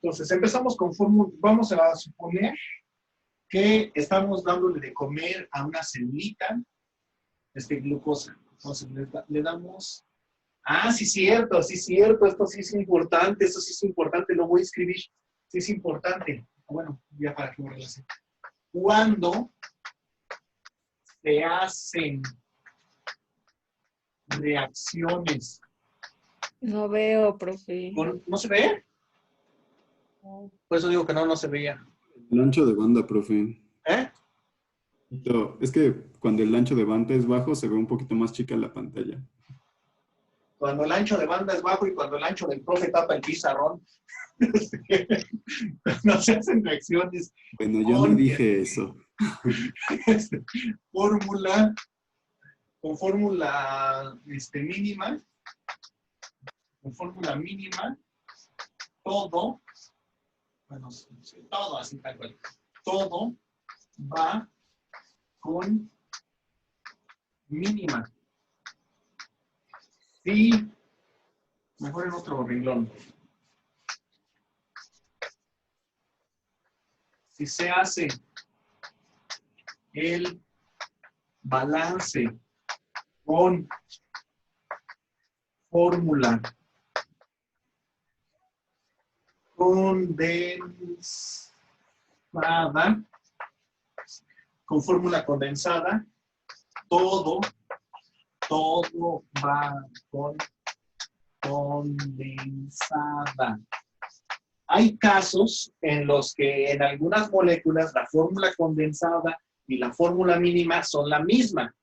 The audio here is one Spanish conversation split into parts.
Entonces, empezamos con fórmula. Vamos a suponer que estamos dándole de comer a una celulita glucosa. Entonces, le damos... Ah, sí, cierto, esto sí es importante, lo voy a escribir. Sí es importante. Bueno, ya para que me relacione. Cuando se hacen reacciones. No veo, profe. ¿No se ve? Por eso digo que no se veía. El ancho de banda, profe. ¿Eh? No, es que cuando el ancho de banda es bajo, se ve un poquito más chica la pantalla. Cuando el ancho de banda es bajo y cuando el ancho del profe tapa el pizarrón, no se hacen reacciones. Bueno, yo no dije eso. Fórmula, con fórmula mínima, todo, bueno, todo así tal cual, todo va con mínima. Sí, mejor en otro renglón. Si se hace el balance con fórmula condensada, todo va con condensada. Hay casos en los que en algunas moléculas la fórmula condensada y la fórmula mínima son la misma.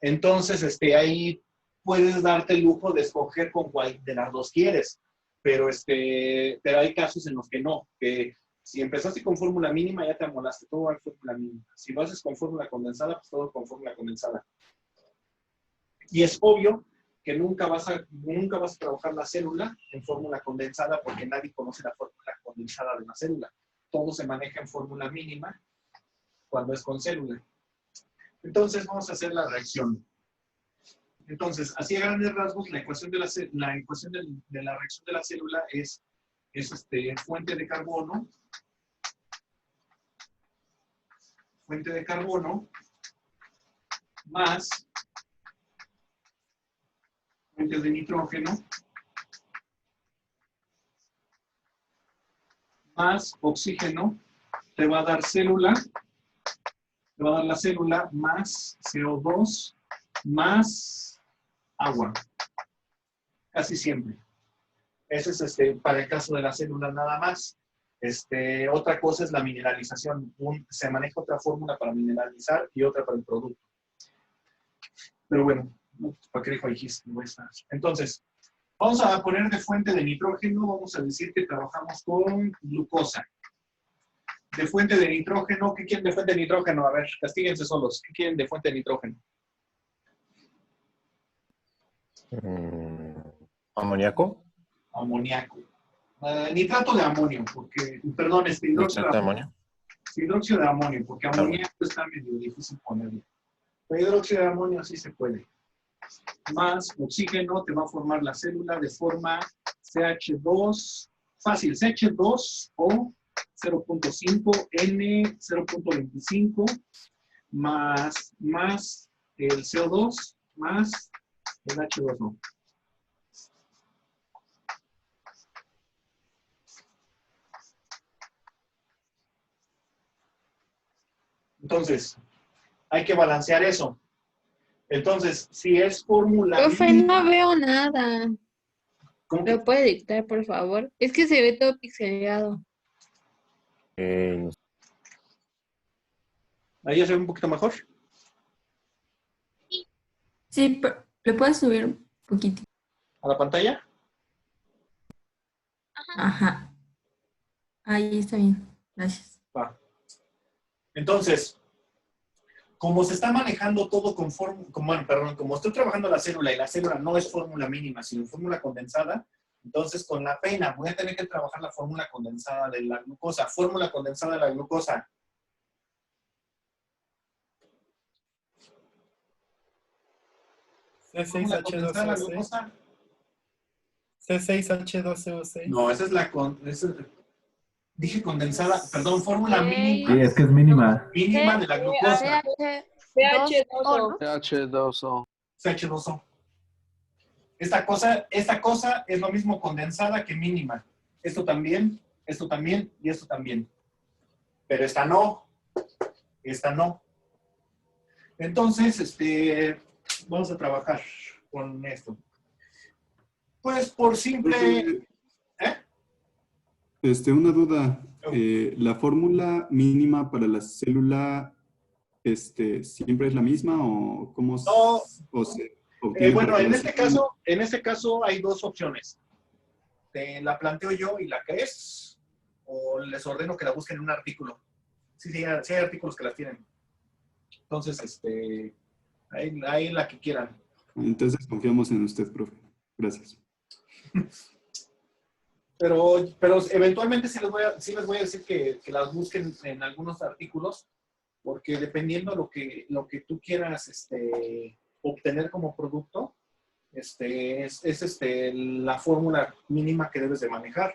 Entonces, ahí puedes darte el lujo de escoger con cuál de las dos quieres. Pero hay casos en los que no, que si empezaste con fórmula mínima ya te amolaste, todo va en fórmula mínima. Si lo haces con fórmula condensada, pues todo con fórmula condensada. Y es obvio que nunca vas a trabajar la célula en fórmula condensada porque nadie conoce la fórmula condensada de la célula. Todo se maneja en fórmula mínima cuando es con célula. Entonces vamos a hacer la reacción. Entonces, así a grandes rasgos, la ecuación de la reacción de la célula es fuente de carbono más fuente de nitrógeno más oxígeno, te va a dar la célula más CO2 más agua. Casi siempre. Ese es para el caso de la célula nada más. Otra cosa es la mineralización. Se maneja otra fórmula para mineralizar y otra para el producto. Pero bueno, ¿para qué dijo dijiste? Entonces, vamos a poner de fuente de nitrógeno, vamos a decir que trabajamos con glucosa. De fuente de nitrógeno, ¿qué quieren de fuente de nitrógeno? A ver, castíguense solos. ¿Qué quieren de fuente de nitrógeno? ¿Amoníaco? Amoníaco. Nitrato de amonio, porque, perdón, hidróxido de amonio. Hidróxido de amonio, porque amoníaco está medio difícil ponerlo. Pero hidróxido de amonio sí se puede. Más oxígeno te va a formar la célula de forma CH2, fácil, CH2 o 0.5 N 0.25 más el CO2 más el H2O. Entonces, hay que balancear eso. Entonces, si es fórmula... Profe, no veo nada. ¿Cómo? ¿Lo puede dictar, por favor? Es que se ve todo pixelado. Ahí ya se ve un poquito mejor. Sí, pero ¿le puedes subir un poquito? ¿A la pantalla? Ajá. Ahí está bien. Gracias. Va. Entonces, como se está manejando todo como estoy trabajando la célula y la célula no es fórmula mínima, sino fórmula condensada, entonces con la pena voy a tener que trabajar la fórmula condensada de la glucosa. Fórmula condensada de la glucosa. C6H12O6. C6H12O6. No, esa es la Dije condensada, perdón, fórmula Ok. mínima, Sí, es que es mínima. mínima de la glucosa, pH2O, ¿no? pH2O. CH2O. Esta cosa es lo mismo condensada que mínima. Esto también y esto también. Pero esta no. Esta no. Entonces, vamos a trabajar con esto. Pues por simple... Una duda. ¿La fórmula mínima para la célula siempre es la misma o cómo No. se obtiene? Bueno, por en cada este caso hay dos opciones. Te la planteo yo y la crees, o les ordeno que la busquen en un artículo. Sí hay artículos que las tienen. Entonces, ahí la que quieran. Entonces confiamos en usted, profe. Gracias. Pero eventualmente sí les voy a decir que las busquen en algunos artículos, porque dependiendo lo que tú quieras obtener como producto, es la fórmula mínima que debes de manejar.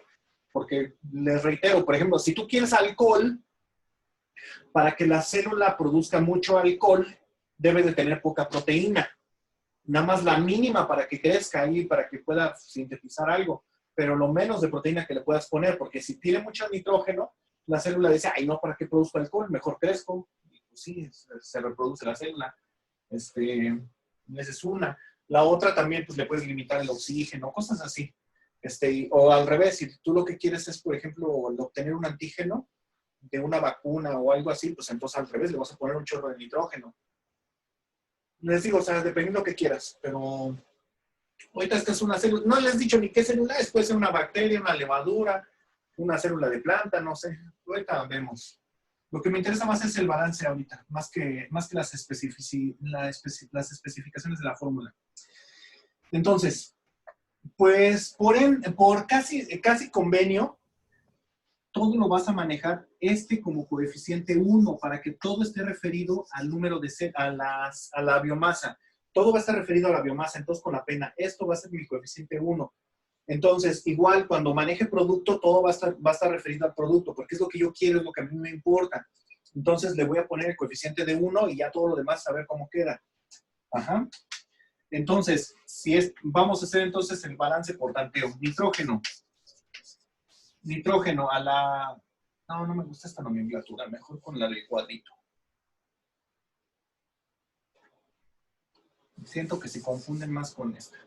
Porque les reitero, por ejemplo, si tú quieres alcohol, para que la célula produzca mucho alcohol, debe de tener poca proteína. Nada más la mínima para que crezca y para que pueda sintetizar algo, pero lo menos de proteína que le puedas poner, porque si tiene mucho nitrógeno, la célula dice, ay, no, ¿para qué produzco alcohol? Mejor crezco. Y pues sí, se reproduce la célula. Esa es una. La otra también, pues le puedes limitar el oxígeno, cosas así. O al revés, si tú lo que quieres es, por ejemplo, obtener un antígeno de una vacuna o algo así, pues entonces al revés, le vas a poner un chorro de nitrógeno. Les digo, o sea, dependiendo de lo que quieras, pero ahorita esta es una célula, no les he dicho ni qué célula es, puede ser una bacteria, una levadura, una célula de planta, no sé, ahorita vemos. Lo que me interesa más es el balance ahorita, más que las especificaciones de la fórmula. Entonces, pues por casi convenio, todo lo vas a manejar como coeficiente 1 para que todo esté referido al número a la biomasa. Todo va a estar referido a la biomasa, entonces con la pena, esto va a ser mi coeficiente 1. Entonces, igual cuando maneje producto, todo va a estar referido al producto, porque es lo que yo quiero, es lo que a mí me importa. Entonces le voy a poner el coeficiente de 1 y ya todo lo demás a ver cómo queda. Ajá. Entonces, vamos a hacer entonces el balance por tanteo. Nitrógeno a la... No me gusta esta nomenclatura, mejor con la del cuadrito. Siento que se confunden más con esta.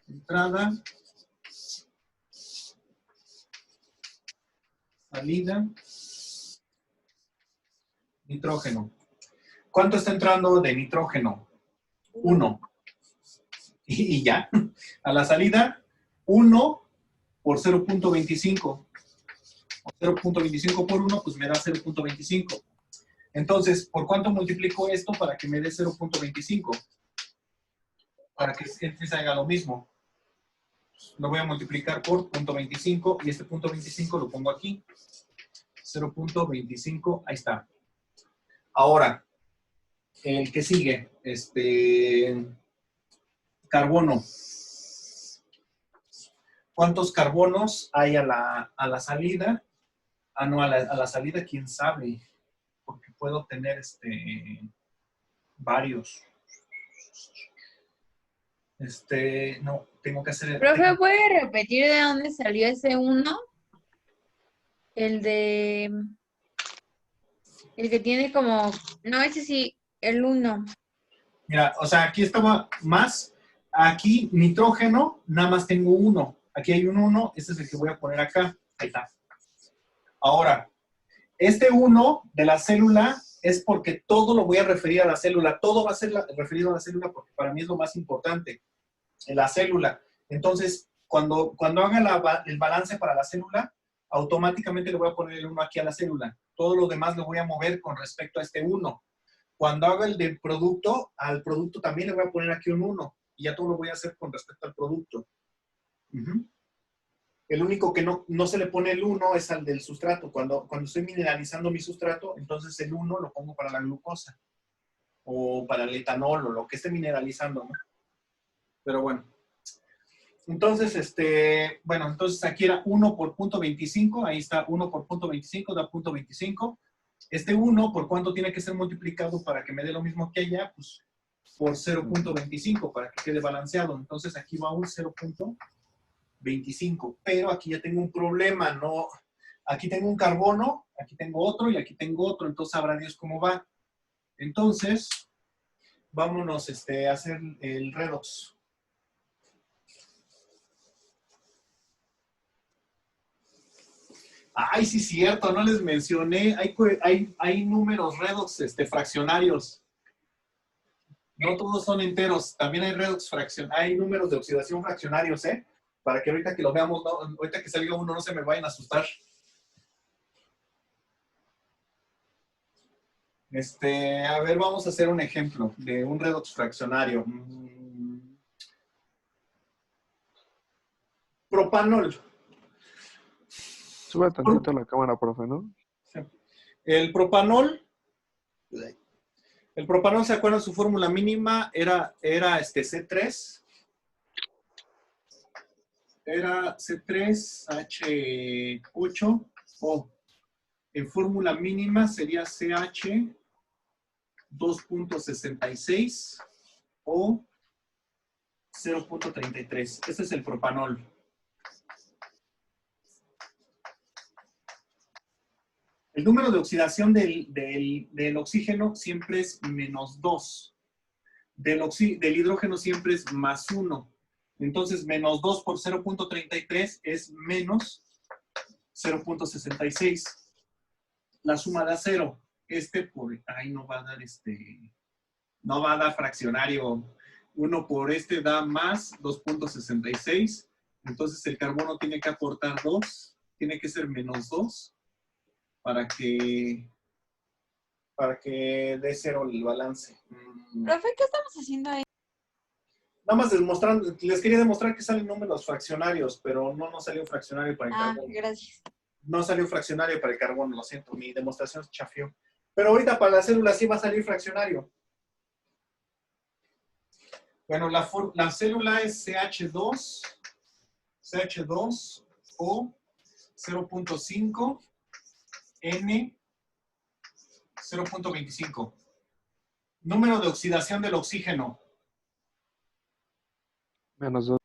Entrada. Salida. Nitrógeno. ¿Cuánto está entrando de nitrógeno? 1. Y ya. A la salida, 1 por 0.25. 0.25 por 1, pues me da 0.25. Entonces, ¿por cuánto multiplico esto para que me dé 0.25? Para que se haga lo mismo. Lo voy a multiplicar por 0.25 y este 0.25 lo pongo aquí. 0.25, ahí está. Ahora, el que sigue, carbono. ¿Cuántos carbonos hay a la salida? No, a la salida, quién sabe, porque puedo tener varios. No, tengo que hacer... Profe, ¿puede repetir de dónde salió ese 1? El que tiene como... No, ese sí, el 1. Mira, o sea, aquí estaba más. Aquí, nitrógeno, nada más tengo 1. Aquí hay un 1, este es el que voy a poner acá. Ahí está. Ahora, este 1 de la célula es porque todo lo voy a referir a la célula. Todo va a ser referido a la célula porque para mí es lo más importante. La célula. Entonces, cuando haga el balance para la célula, automáticamente le voy a poner el 1 aquí a la célula. Todo lo demás lo voy a mover con respecto a este 1. Cuando haga el del producto, al producto también le voy a poner aquí un 1. Y ya todo lo voy a hacer con respecto al producto. El único que no se le pone el 1 es al del sustrato. Cuando estoy mineralizando mi sustrato, entonces el 1 lo pongo para la glucosa. O para el etanol, o lo que esté mineralizando, ¿no? Pero bueno. Entonces, bueno, entonces aquí era 1 por punto 25, ahí está 1 por punto 25, da punto 25. Este 1, ¿por cuánto tiene que ser multiplicado para que me dé lo mismo que allá? Pues por 0.25 para que quede balanceado. Entonces aquí va un 0.25. Pero aquí ya tengo un problema, ¿no? Aquí tengo un carbono, aquí tengo otro y aquí tengo otro. Entonces sabrá Dios cómo va. Entonces, vámonos a hacer el redox. Ay, sí, cierto, no les mencioné. Hay números redox fraccionarios. No todos son enteros. También hay redox hay números de oxidación fraccionarios, ¿eh? Para que ahorita que lo veamos, ahorita que salga uno, no se me vayan a asustar. A ver, vamos a hacer un ejemplo de un redox fraccionario. Propanol. Sube tantito la cámara, profe, ¿no? El propanol, ¿se acuerdan su fórmula mínima? Era C3. Era C3H8O. En fórmula mínima sería CH 2.66 o 0.33. Ese es el propanol. El número de oxidación del oxígeno siempre es -2. Del hidrógeno siempre es +1. Entonces, -2 por 0.33 es menos 0.66. La suma da 0. Ahí no va a dar no va a dar fraccionario. 1 por da más 2.66. Entonces, el carbono tiene que aportar 2. Tiene que ser -2 para que dé 0 el balance. Profe, ¿qué estamos haciendo ahí? Nada más les quería demostrar que salen números fraccionarios, pero no nos salió fraccionario para el carbono. Gracias. No salió fraccionario para el carbono, lo siento, mi demostración se chafió. Pero ahorita para la célula sí va a salir fraccionario. Bueno, la célula es CH2O 0.5 N 0.25. Número de oxidación del oxígeno. -2.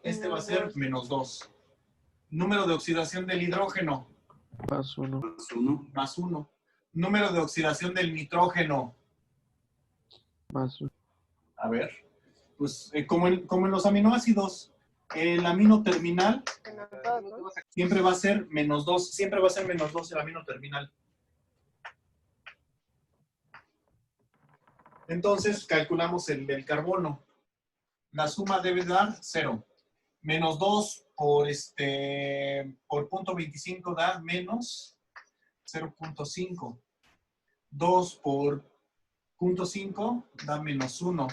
Este va a ser -2. Número de oxidación del hidrógeno. +1. +1. Número de oxidación del nitrógeno. +1. A ver. Pues como en los aminoácidos, el amino terminal siempre va a ser -2. Siempre va a ser -2 el amino terminal. Entonces, calculamos el del carbono. La suma debe dar 0. -2 por 0.25 da menos 0.5. 2 por 0.5 da -1.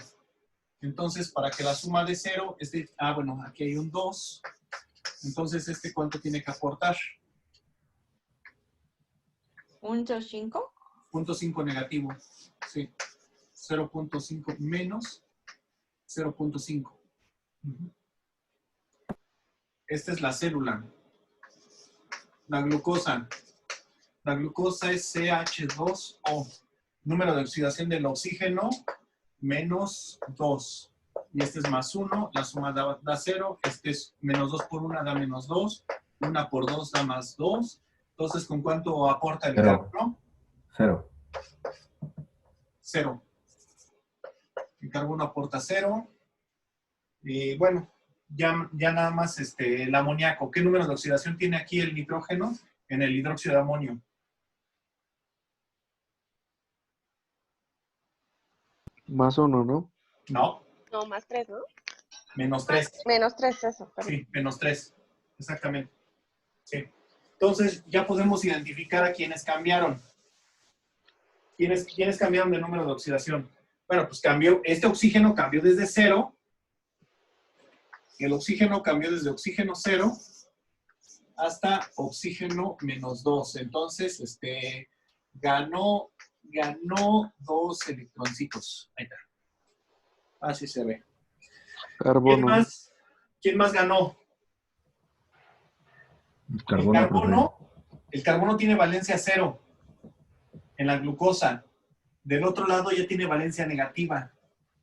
Entonces, para que la suma de 0, bueno, aquí hay un 2. Entonces, ¿cuánto tiene que aportar? ¿0.5? 0.5 negativo. Sí. 0.5 menos 0.5. Esta es la célula. La glucosa. La glucosa es CH2O. Número de oxidación del oxígeno, -2. Y este es +1. La suma da 0. Este es -2 por 1 da -2. 1 por 2 da +2. Entonces, ¿con cuánto aporta el carbono? 0. 0. El carbono aporta 0. Y bueno, ya nada más el amoníaco. ¿Qué número de oxidación tiene aquí el nitrógeno en el hidróxido de amonio? +1, ¿no? No. No, +3, ¿no? -3. -3, eso. Perdón. Sí, -3. Exactamente. Sí. Entonces, ya podemos identificar a quienes cambiaron. ¿Quiénes cambiaron de número de oxidación? Bueno, pues este oxígeno cambió desde 0. El oxígeno cambió desde oxígeno 0 hasta oxígeno -2. Entonces, ganó 2 electroncitos. Ahí está. Así se ve. ¿Quién Carbono. más? ¿Quién más ganó? Carbono, profe. El carbono tiene valencia 0 en la glucosa. Del otro lado ya tiene valencia negativa.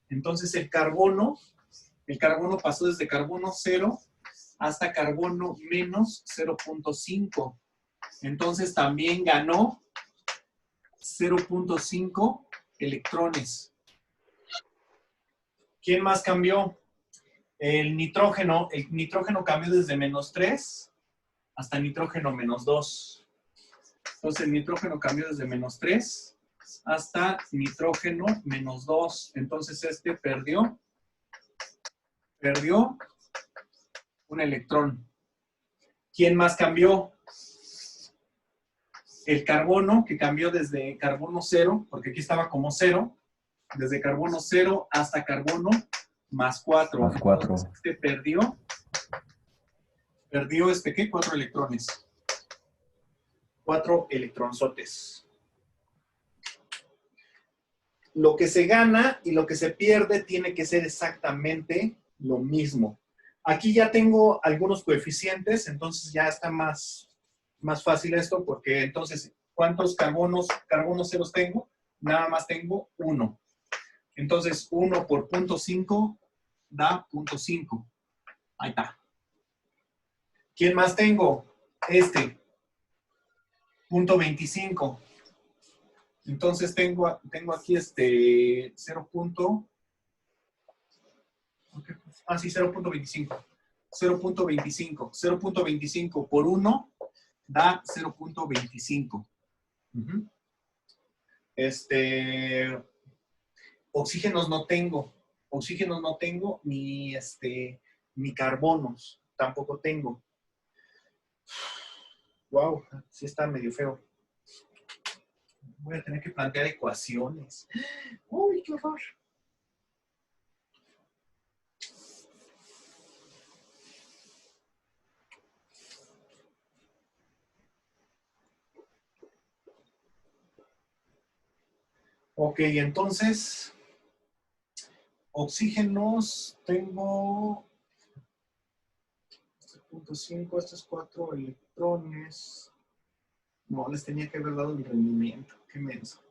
Entonces el carbono pasó desde carbono 0 hasta carbono menos 0.5. Entonces también ganó 0.5 electrones. ¿Quién más cambió? El nitrógeno cambió desde -3 hasta nitrógeno -2. Entonces el nitrógeno cambió desde -3 hasta nitrógeno -2. Entonces este perdió un electrón. ¿Quién más cambió? El carbono, que cambió desde carbono 0, porque aquí estaba como 0, desde carbono 0 hasta carbono +4. Más 4. Entonces, este perdió, ¿qué? 4 electrones. 4 electronzotes. Lo que se gana y lo que se pierde tiene que ser exactamente lo mismo. Aquí ya tengo algunos coeficientes, entonces ya está más fácil esto, porque entonces, ¿cuántos carbonos ceros tengo? Nada más tengo 1. Entonces, 1 por 0.5 da 0.5. Ahí está. ¿Quién más tengo? Este. 0.25. Entonces, tengo aquí 0.25. 0.25. 0.25 por 1 da 0.25. Oxígenos no tengo. Oxígenos no tengo, ni carbonos tampoco tengo. Wow, sí está medio feo. Voy a tener que plantear ecuaciones. Uy, qué horror. Ok, entonces, oxígenos tengo 0.5, estos 4 electrones. No, les tenía que haber dado el rendimiento. Qué menso.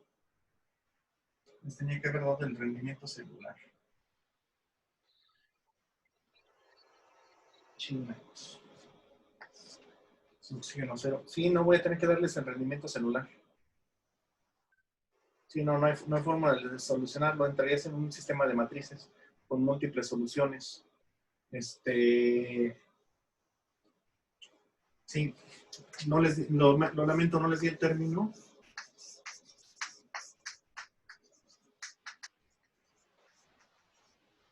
Les tenía que haber dado el rendimiento celular. Chingos. Oxígeno 0. Sí, no voy a tener que darles el rendimiento celular. Sí, no hay forma de solucionarlo. Entrarías en un sistema de matrices con múltiples soluciones. Sí, lo lamento, no les di el término.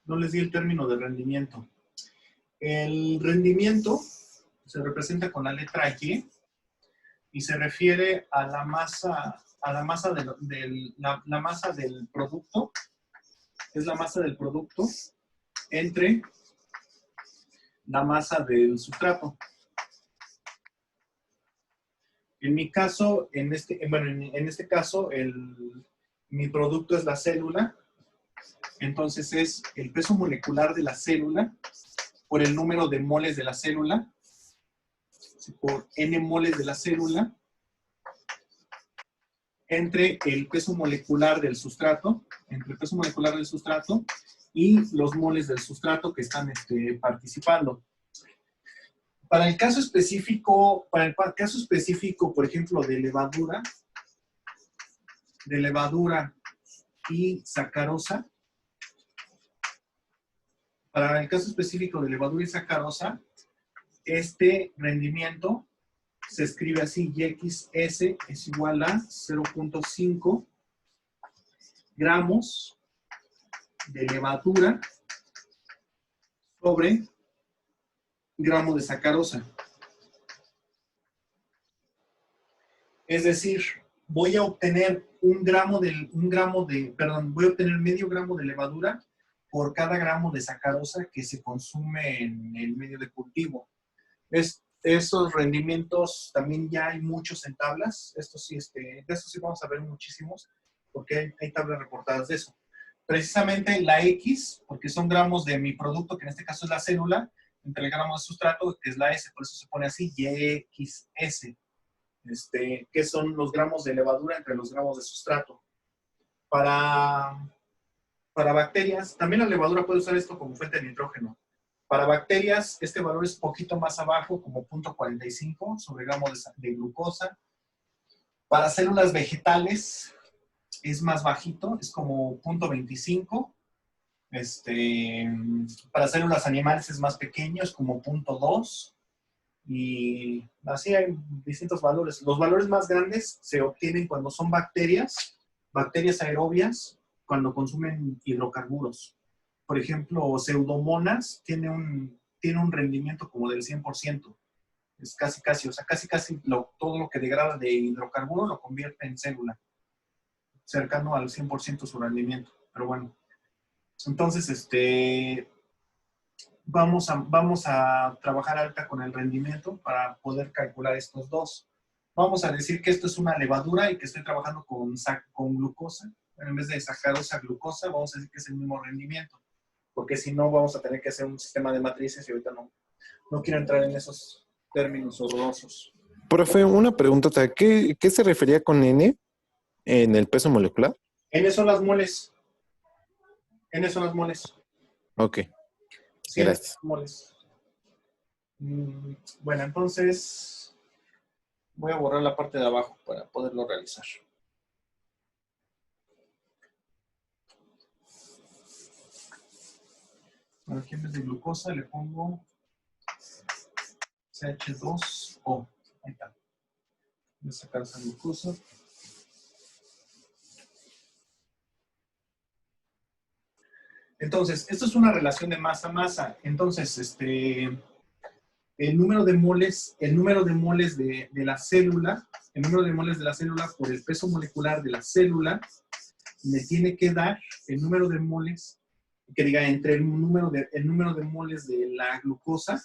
No les di el término de rendimiento. El rendimiento se representa con la letra Y y se refiere a la masa, la masa del producto. Es la masa del producto entre la masa del sustrato. En mi caso, en este caso, mi producto es la célula. Entonces es el peso molecular de la célula por el número de moles de la célula, por n moles de la célula, entre el peso molecular del sustrato, y los moles del sustrato que están participando. Para el caso específico, por ejemplo, de levadura y sacarosa, para el caso específico de levadura y sacarosa, este rendimiento se escribe así: YXS es igual a 0.5 gramos de levadura sobre gramo de sacarosa. Es decir, voy a obtener voy a obtener medio gramo de levadura por cada gramo de sacarosa que se consume en el medio de cultivo. Esos rendimientos también ya hay muchos en tablas. De estos sí vamos a ver muchísimos, porque hay tablas reportadas de eso. Precisamente la X, porque son gramos de mi producto, que en este caso es la célula, entre el gramo de sustrato, que es la S, por eso se pone así, YXS, que son los gramos de levadura entre los gramos de sustrato. Para bacterias, también la levadura puede usar esto como fuente de nitrógeno. Para bacterias, este valor es poquito más abajo, como 0.45 sobre gramo de glucosa. Para células vegetales es más bajito, es como 0.25. Para células animales es más pequeño, es como 0.2. Y así hay distintos valores. Los valores más grandes se obtienen cuando son bacterias aerobias, cuando consumen hidrocarburos. Por ejemplo, Pseudomonas tiene un rendimiento como del 100%. Es casi, o sea, casi todo lo que degrada de hidrocarburo lo convierte en célula, cercano al 100% su rendimiento. Pero bueno, entonces, vamos a trabajar alta con el rendimiento para poder calcular estos dos. Vamos a decir que esto es una levadura y que estoy trabajando con glucosa. En vez de sacarosa, glucosa, vamos a decir que es el mismo rendimiento. Porque si no, vamos a tener que hacer un sistema de matrices y ahorita no quiero entrar en esos términos horrorosos. Profe, una pregunta. ¿Qué se refería con N en el peso molecular? N son las moles. Ok. Sí, Gracias. moles. Bueno, entonces voy a borrar la parte de abajo para poderlo realizar. Aquí en vez de glucosa le pongo CH2O. Ahí está. Voy a sacar esa glucosa. Entonces, esto es una relación de masa-masa. Entonces, el número de moles de la célula, por el peso molecular de la célula, me tiene que dar el número de moles, que diga entre el número de moles de la glucosa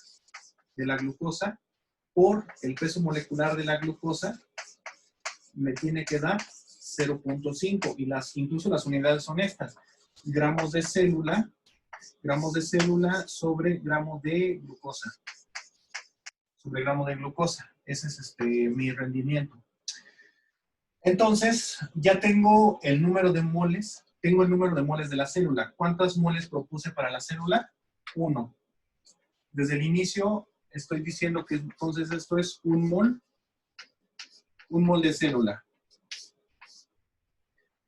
por el peso molecular de la glucosa, me tiene que dar 0.5, y incluso las unidades son estas: gramos de célula sobre gramo de glucosa. Ese es mi rendimiento. Entonces, ya tengo el número de moles. Tengo el número de moles de la célula. ¿Cuántas moles propuse para la célula? 1. Desde el inicio estoy diciendo que entonces esto es un mol de célula.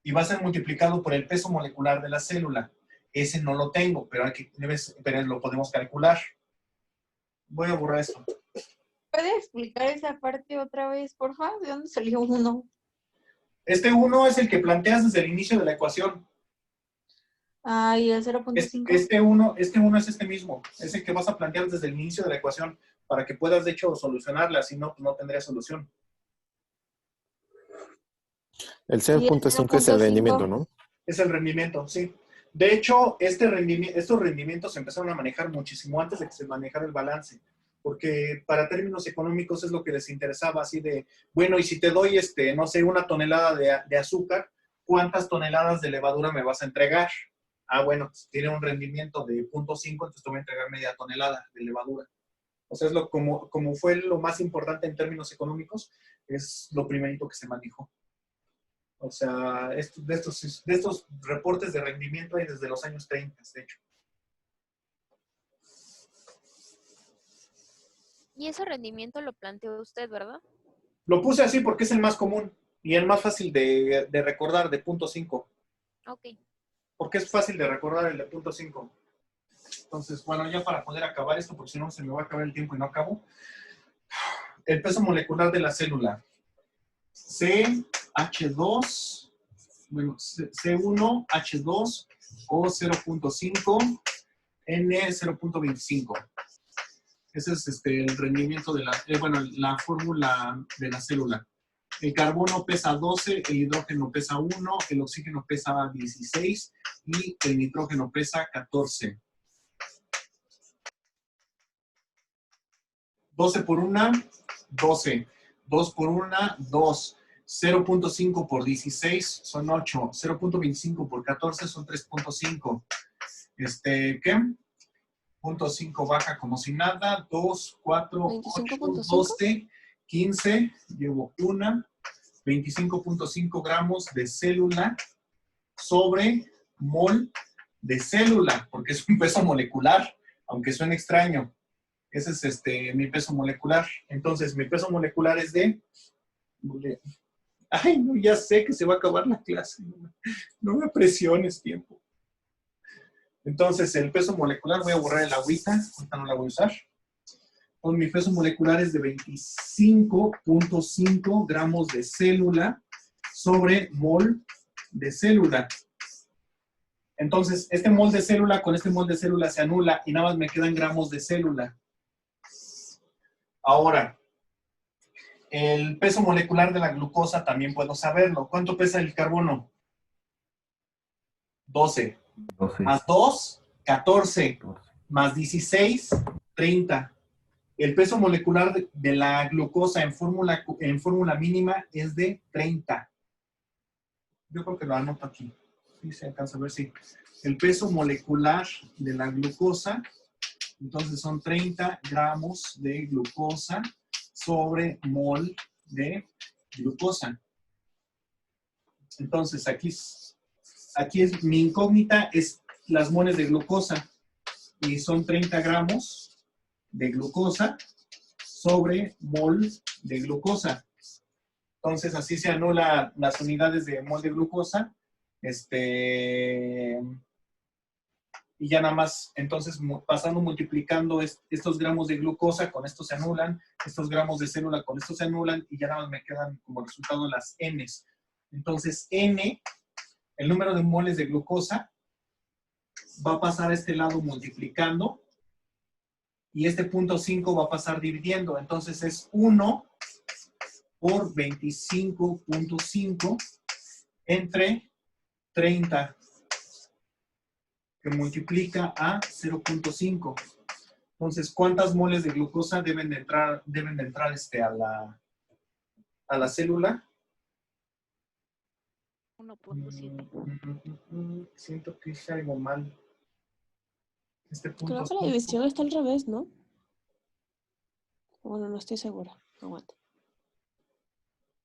Y va a ser multiplicado por el peso molecular de la célula. Ese no lo tengo, pero lo podemos calcular. Voy a borrar esto. ¿Puede explicar esa parte otra vez, por favor? ¿De dónde salió 1? Este 1 es el que planteas desde el inicio de la ecuación. Ah, y el 0.5. Este 1 es este mismo. Es el que vas a plantear desde el inicio de la ecuación para que puedas, de hecho, solucionarla. Si no, pues no tendría solución. El 0.5 es el rendimiento, ¿no? Es el rendimiento, sí. De hecho, estos rendimientos se empezaron a manejar muchísimo antes de que se manejara el balance. Porque para términos económicos es lo que les interesaba, así de, bueno, y si te doy, no sé, 1 tonelada de azúcar, ¿cuántas toneladas de levadura me vas a entregar? Ah, bueno, pues tiene un rendimiento de 0.5, entonces te voy a entregar media tonelada de levadura. O sea, como fue lo más importante en términos económicos, es lo primerito que se manejó. O sea, de estos reportes de rendimiento hay desde los años 30, de hecho. Y ese rendimiento lo planteó usted, ¿verdad? Lo puse así porque es el más común y el más fácil de recordar, de 0.5. Ok. Porque es fácil de recordar el de 0.5. Entonces, bueno, ya para poder acabar esto, porque si no se me va a acabar el tiempo y no acabo. El peso molecular de la célula. CH2, bueno, C1, H2, O 0.5, N 0.25. Ese es el rendimiento de la fórmula de la célula. El carbono pesa 12, el hidrógeno pesa 1, el oxígeno pesa 16 y el nitrógeno pesa 14. 12 por 1, 12. 2 por 1, 2. 0.5 por 16 son 8. 0.25 por 14 son 3.5. ¿Qué? .5 baja como si nada. 2, 4, 8, 25.5. 12, 15. Llevo una. 25.5 gramos de célula sobre mol de célula, porque es un peso molecular, aunque suene extraño. Ese es mi peso molecular. Entonces, mi peso molecular es de... Ay, no, ya sé que se va a acabar la clase. No me presiones tiempo. Entonces, el peso molecular, voy a borrar el agüita, ahorita no la voy a usar. Pues mi peso molecular es de 25.5 gramos de célula sobre mol de célula. Entonces, este mol de célula con este mol de célula se anula y nada más me quedan gramos de célula. Ahora, el peso molecular de la glucosa también puedo saberlo. ¿Cuánto pesa el carbono? 12. 12. Más 2, 14. Más 16, 30. El peso molecular de la glucosa en fórmula mínima es de 30. Yo creo que lo anoto aquí. Sí, se alcanza a ver, sí. El peso molecular de la glucosa, entonces son 30 gramos de glucosa sobre mol de glucosa. Entonces, aquí es mi incógnita, es las moles de glucosa. Y son 30 gramos de glucosa sobre mol de glucosa. Entonces, así se anulan las unidades de mol de glucosa. Y ya nada más, entonces, pasando multiplicando estos gramos de glucosa, con esto se anulan, estos gramos de célula con esto se anulan, y ya nada más me quedan como resultado las N's. Entonces, N, el número de moles de glucosa, va a pasar a este lado multiplicando, y este punto 5 va a pasar dividiendo. Entonces, es 1 por 25.5 entre 30, que multiplica a 0.5. Entonces, ¿cuántas moles de glucosa deben de entrar a la célula? 1.7. Siento que hice algo mal. Este punto Creo que la 5. división está al revés, ¿no? Bueno, no estoy segura. Aguanta.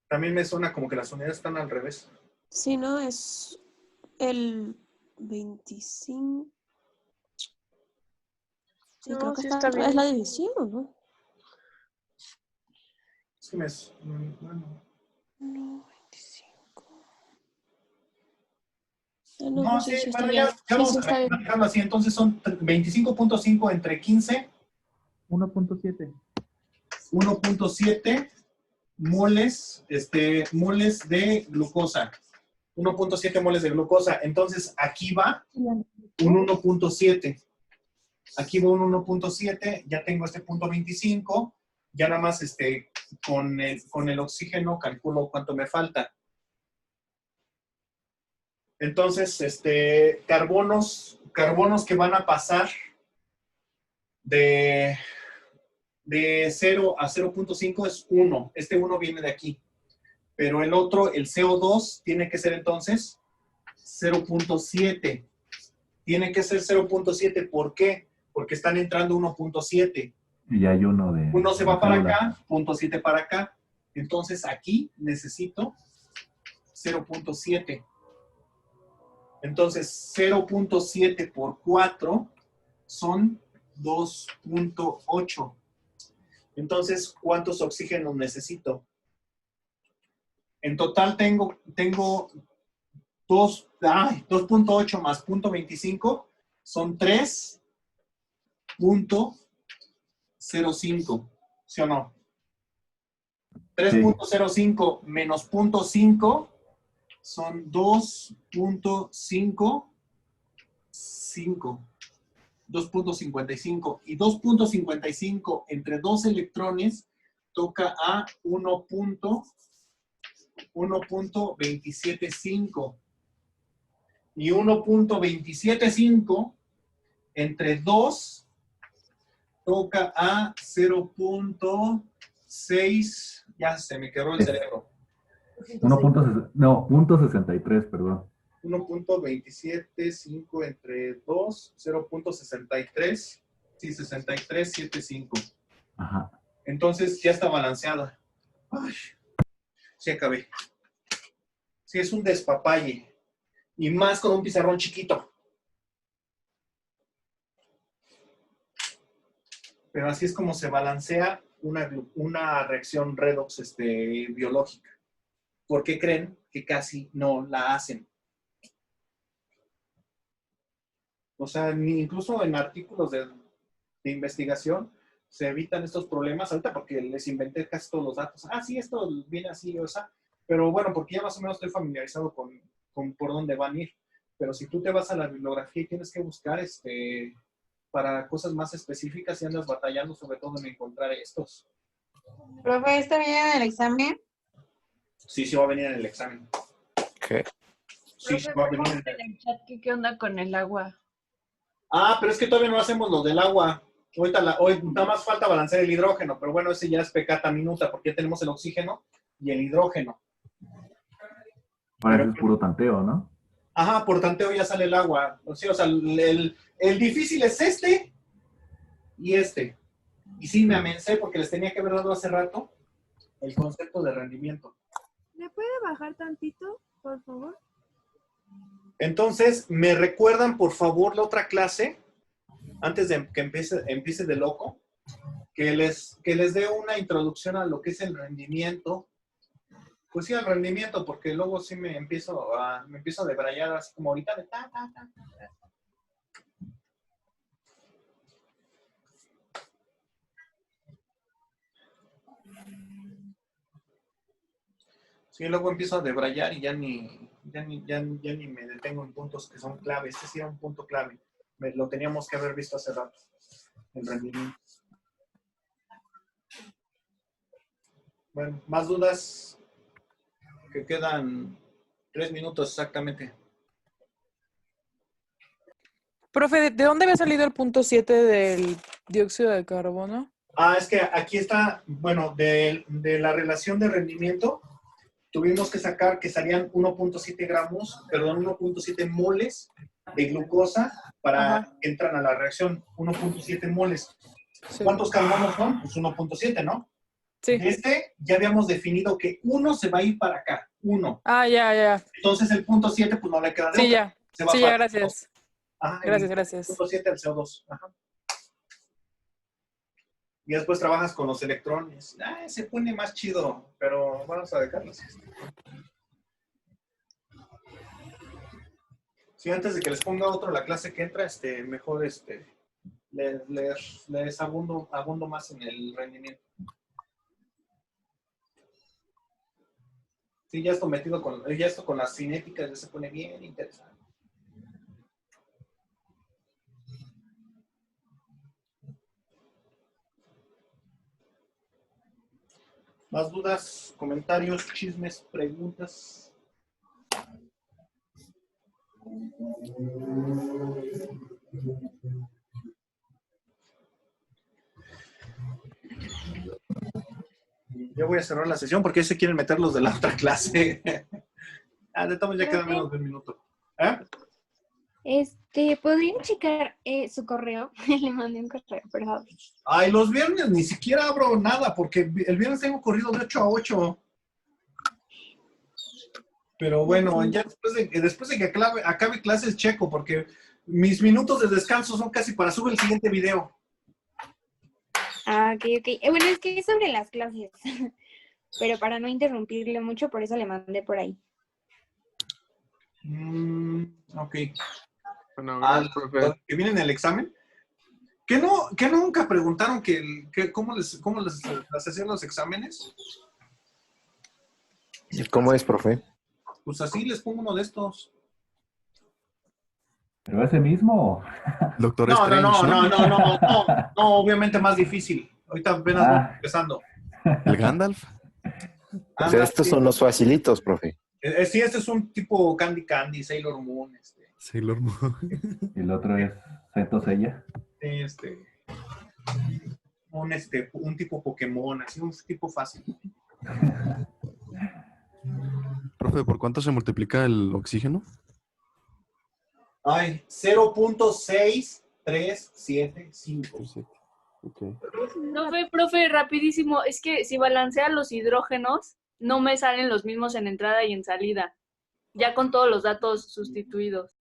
También me suena como que las unidades están al revés. Sí, no, es el 25. Sí, No, creo que sí está está al revés bien. la división, ¿no? Es que bueno. No, 25. Ah, no, No, no, sí, sí, está bueno, bien. ya Sí, vamos sí, a está bien. manejarlo así. Entonces son 25.5 entre 15. 1.7. 1.7 moles, moles de glucosa. 1.7 moles de glucosa. Entonces, aquí va un 1.7. Aquí va un 1.7. Ya tengo este punto 25. Ya nada más con el oxígeno calculo cuánto me falta. Entonces, carbonos que van a pasar de 0 a 0.5 es 1. Este 1 viene de aquí. Pero el otro, el CO2, tiene que ser entonces 0.7. Tiene que ser 0.7. ¿Por qué? Porque están entrando 1.7. Y hay uno de... Uno se va de para célula. acá, 0.7 para acá. Entonces aquí necesito 0.7. Entonces 0.7 por 4 son 2.8. Entonces, ¿cuántos oxígenos necesito? En total tengo 2.8 más 0.25 son 3.05. ¿Sí o no? 3.05 menos 0.5 son 2.55. 2.55. Y 2.55 entre 2 electrones toca a 1.275. Y 1.275 entre 2 toca a 0.6. Ya se me quebró el cerebro. 0.63, perdón. 1.275 entre 2, 0.63. Sí, 63.75. Ajá. Entonces ya está balanceada. Ay, sí acabé. Sí, es un despapalle. Y más con un pizarrón chiquito. Pero así es como se balancea una reacción redox biológica. ¿Por qué creen que casi no la hacen? O sea, incluso en artículos de investigación se evitan estos problemas ahorita porque les inventé casi todos los datos. Ah, sí, esto viene así, o sea, pero bueno, porque ya más o menos estoy familiarizado con por dónde van a ir. Pero si tú te vas a la bibliografía y tienes que buscar para cosas más específicas y andas batallando sobre todo en encontrar estos. Profe, ¿está bien en el examen? Sí, sí va a venir en el examen. ¿Qué? Sí, sí va a venir en el... En el chat, ¿qué onda con el agua? Ah, pero es que todavía no hacemos lo del agua. Hoy nada más falta balancear el hidrógeno, pero bueno, ese ya es pecata minuta porque ya tenemos el oxígeno y el hidrógeno. Ahora es puro tanteo, ¿no? Ajá, por tanteo ya sale el agua. O sea, el difícil es este y este. Y sí, me amencé porque les tenía que haber dado hace rato el concepto de rendimiento. ¿Le puede bajar tantito, por favor? Entonces, ¿me recuerdan, por favor, la otra clase? Antes de que empiece de loco, que les dé una introducción a lo que es el rendimiento. Pues sí, al rendimiento, porque luego sí me empiezo a debrayar así como ahorita de ta. Sí, luego empiezo a debrayar y ya ni me detengo en puntos que son clave. Este sí era un punto clave. Lo teníamos que haber visto hace rato. El rendimiento. Bueno, más dudas. Que quedan 3 minutos exactamente. Profe, ¿de dónde había salido el punto 7 del dióxido de carbono? Ah, es que aquí está, bueno, de la relación de rendimiento, tuvimos que sacar que salían 1.7 moles de glucosa para que entran a la reacción. 1.7 moles. Sí. ¿Cuántos carbonos son? Pues 1.7, ¿no? Sí. De ya habíamos definido que uno se va a ir para acá. Uno. Ah, ya. Entonces el punto 7, pues no le queda de Sí, otra. ya. Se va Sí, para ya, gracias. Ajá, Gracias. Punto 7 al CO2. Ajá. Y después trabajas con los electrones. Se pone más chido, pero vamos a dejarlo así. Sí, antes de que les ponga otro la clase que entra, mejor les abundo más en el rendimiento. Sí, ya esto metido con las cinéticas ya se pone bien interesante. ¿Más dudas, comentarios, chismes, preguntas? Yo voy a cerrar la sesión porque se quieren meter los de la otra clase. De todos ya queda menos de un minuto. ¿Podrían checar su correo? Le mandé un correo, perdón. Ay, los viernes ni siquiera abro nada porque el viernes tengo corrido de 8 a 8. Pero bueno, ya después de que acabe clases checo porque mis minutos de descanso son casi para subir el siguiente video. Ah, ok. Bueno, es que es sobre las clases. Pero para no interrumpirle mucho, por eso le mandé por ahí. Ok. Bueno, gracias, profe. ¿Que viene en el examen? ¿Que nunca preguntaron cómo les hacían los exámenes? ¿Y cómo es, profe? Pues así les pongo uno de estos. ¿Pero ese mismo? Doctor No, Strange, no, obviamente más difícil. Ahorita apenas vamos empezando. ¿El Gandalf? O sea, estos son los facilitos, profe. Sí, este es un tipo Candy, Sailor Moon. Sailor Moon. Y el otro es Zeto Seiya. Un tipo Pokémon, así un tipo fácil. Profe, ¿por cuánto se multiplica el oxígeno? Ay, 0.6 3, 7, 5. Ok. Profe, rapidísimo. Es que si balancea los hidrógenos, no me salen los mismos en entrada y en salida. Ya con todos los datos sustituidos.